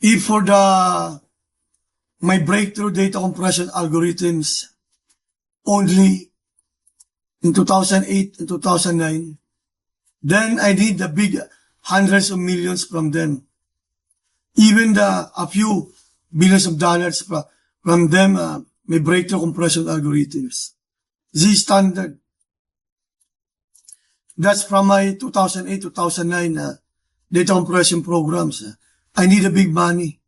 If for my breakthrough data compression algorithms only in 2008 and 2009, then I need the big hundreds of millions from them. Even a few billions of dollars from them, may breakthrough compression algorithms. Z standard. That's from my 2008-2009 data compression programs. I need the big money.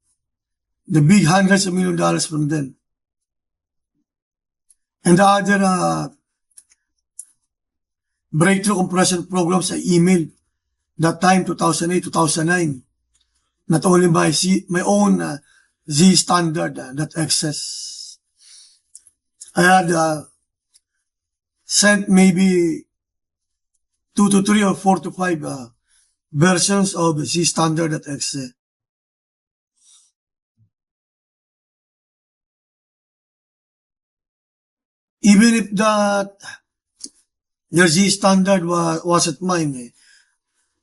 The big hundreds of million dollars from them. And the other breakthrough compression programs I emailed that time, 2008-2009. Not only my own Z standard, that excess. I had sent maybe 2 to 3 or 4 to 5 versions of Z standard that excess. Even if the Z standard wasn't mine,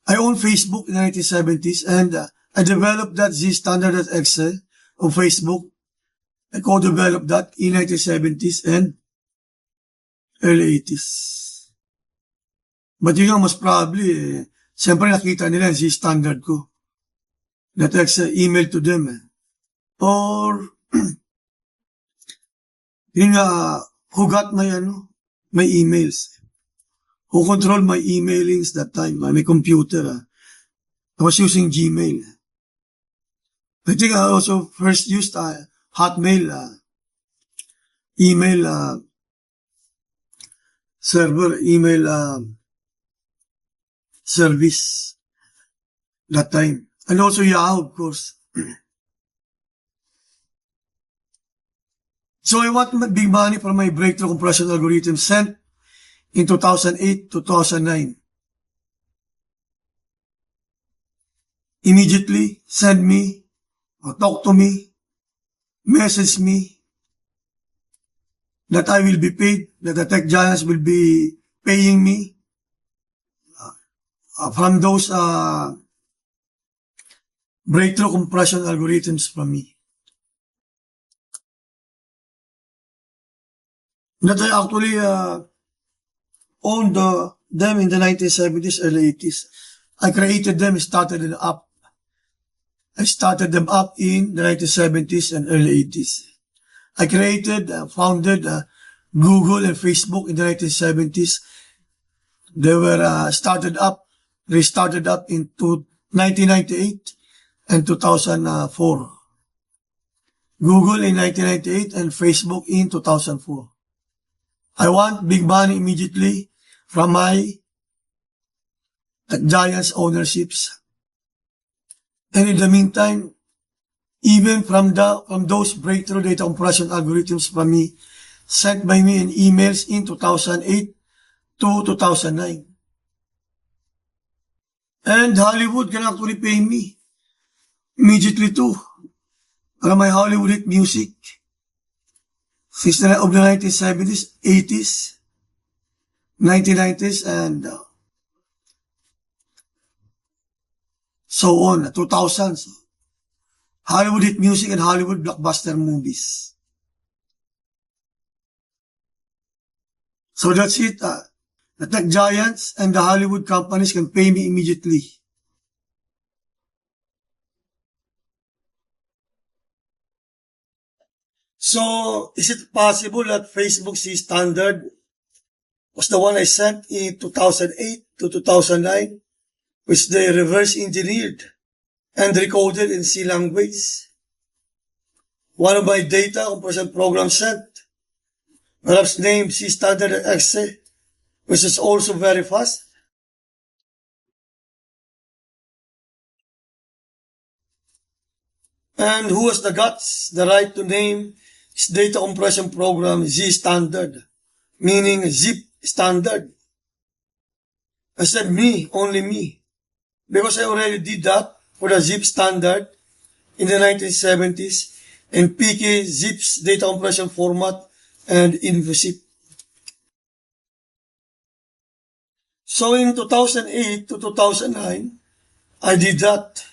I own Facebook in the 1970s, and I developed that Z standard at Excel on Facebook. I co-developed that in 1970s and early 80s. But yun nga, most probably, siyempre nakita nila yung Z standard ko. That Excel email to them. Or, yun nga, who got my emails. Who controlled my emailings that time, my computer. I was using Gmail. I think I also first used Hotmail email server, email service that time. And also Yahoo, of course. So I want big money for my breakthrough compression algorithm sent in 2008-2009. Immediately send me or talk to me, message me that I will be paid, that the tech giants will be paying me from those breakthrough compression algorithms from me. That I actually owned them in the 1970s, early 80s. I created them, started them up. I started them up in the 1970s and early 80s. I created, founded Google and Facebook in the 1970s. They were restarted up in 1998 and 2004. Google in 1998 and Facebook in 2004. I want big money immediately from my giants ownerships. And in the meantime, even from those breakthrough data compression algorithms from me, sent by me in emails in 2008 to 2009. And Hollywood can actually pay me immediately too from my Hollywood hit music. Since the 1970s, 80s, 1990s, and so on, 2000s. Hollywood hit music and Hollywood blockbuster movies. So that's it. The tech giants and the Hollywood companies can pay me immediately. So, is it possible that Facebook C standard was the one I sent in 2008 to 2009, which they reverse engineered and recoded in C language? One of my data compression programs sent, perhaps named C standard exe, which is also very fast. And who has the guts, the right to name his data compression program Z standard, meaning zip standard? I said me, only me, because I already did that for the zip standard in the 1970s in PK Zip's data compression format and InfoZip. So in 2008 to 2009, I did that.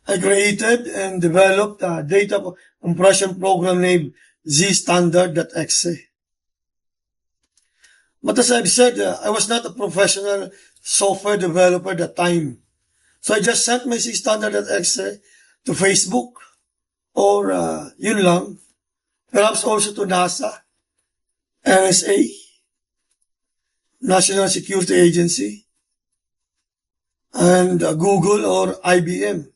I created and developed a data compression program named zstandard.exe. But as I've said, I was not a professional software developer at the time. So I just sent my zstandard.exe to Facebook or yun lang, perhaps also to NASA, NSA, National Security Agency, and Google or IBM.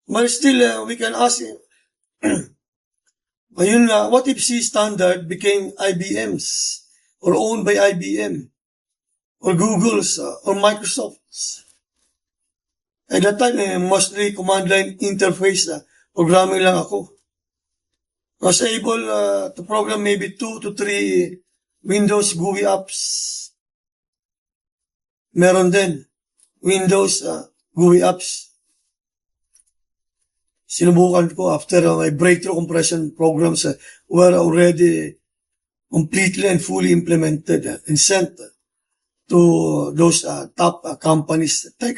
But still, we can ask him, ayun nga, what if C Standard became IBM's or owned by IBM or Google's or Microsoft's? At that time, mostly command line interface programming lang ako. I was able to program maybe 2 to 3 Windows GUI apps. Meron din Windows GUI apps. Sinubukan ko after my breakthrough compression programs were already completely and fully implemented and sent to those top companies, tech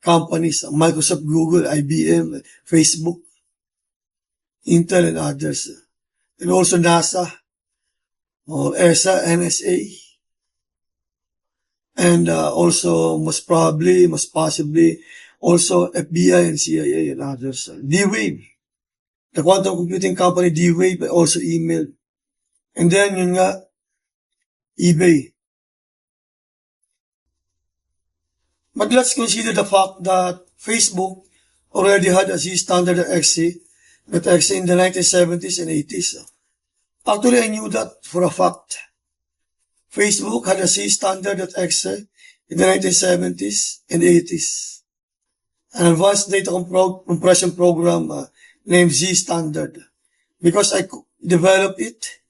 companies, Microsoft, Google, IBM, Facebook, Intel, and others. And also NASA, or ESA, NSA, and also most possibly, also FBI and CIA and others. D-Wave, the quantum computing company D-Wave, also emailed. And then yun nga, eBay. But let's consider the fact that Facebook already had a zstandard.exe in the 1970s and 80s. Actually, I knew that for a fact. Facebook had a zstandard.exe in the 1970s and 80s. An advanced data compression program named zstandard. Because I developed it,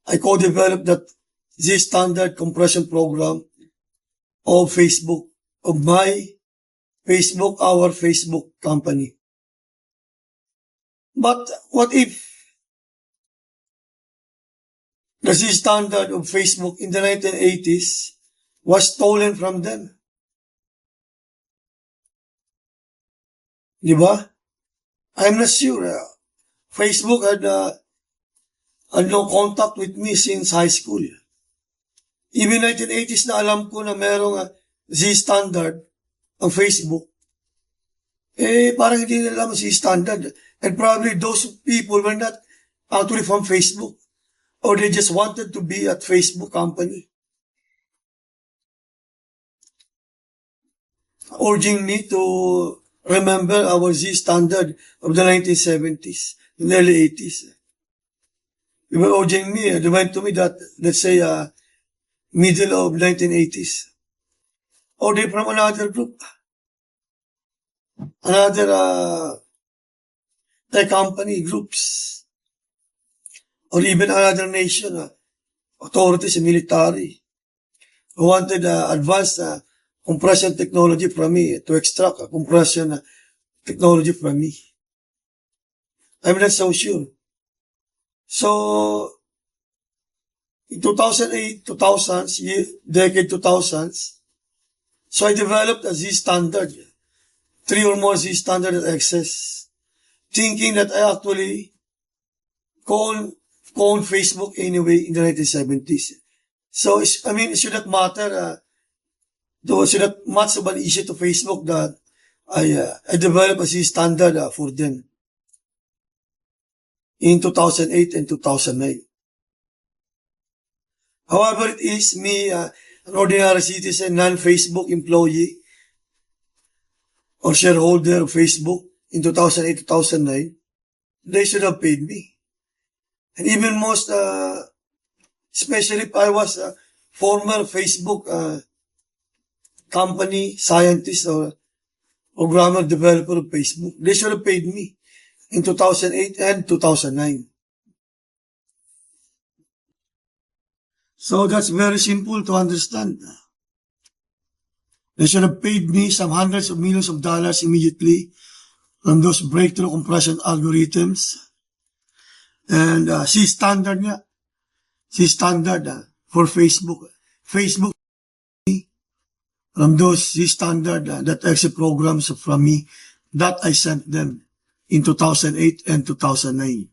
I co-developed that zstandard compression program of Facebook, of my Facebook, our Facebook company. But what if the zstandard of Facebook in the 1980s was stolen from them? Diba? I'm not sure. Facebook had no contact with me since high school. Even 1980s na alam ko na merong zstandard ang Facebook. Parang hindi nila alam zstandard. And probably those people were not actually from Facebook. Or they just wanted to be at Facebook company. Urging me to remember our zstandard of the 1970s, in the early 80s. They were urging me, they went to me that, let's say, middle of 1980s. Or they from another group. Another tech company groups. Or even another nation, authorities and military, who wanted advanced compression technology from me, to extract compression technology from me. I'm not so sure. So, in 2008, 2000s, decade 2000s, so I developed a zstandard, 3 or more zstandard.exes, thinking that I actually called Facebook anyway in the 1970s. So, I mean, it should not matter, though it should not much of an issue to Facebook that I developed a zstandard for them in 2008 and 2009. However, it is me, an ordinary citizen, non-Facebook employee or shareholder of Facebook in 2008, 2009, they should have paid me. And even most, especially if I was a former Facebook company scientist or programmer developer of Facebook, they should have paid me in 2008 and 2009. So that's very simple to understand. They should have paid me some hundreds of millions of dollars immediately from those breakthrough compression algorithms. And zstandard for Facebook. Facebook from those standard that exit programs from me that I sent them in 2008 and 2009.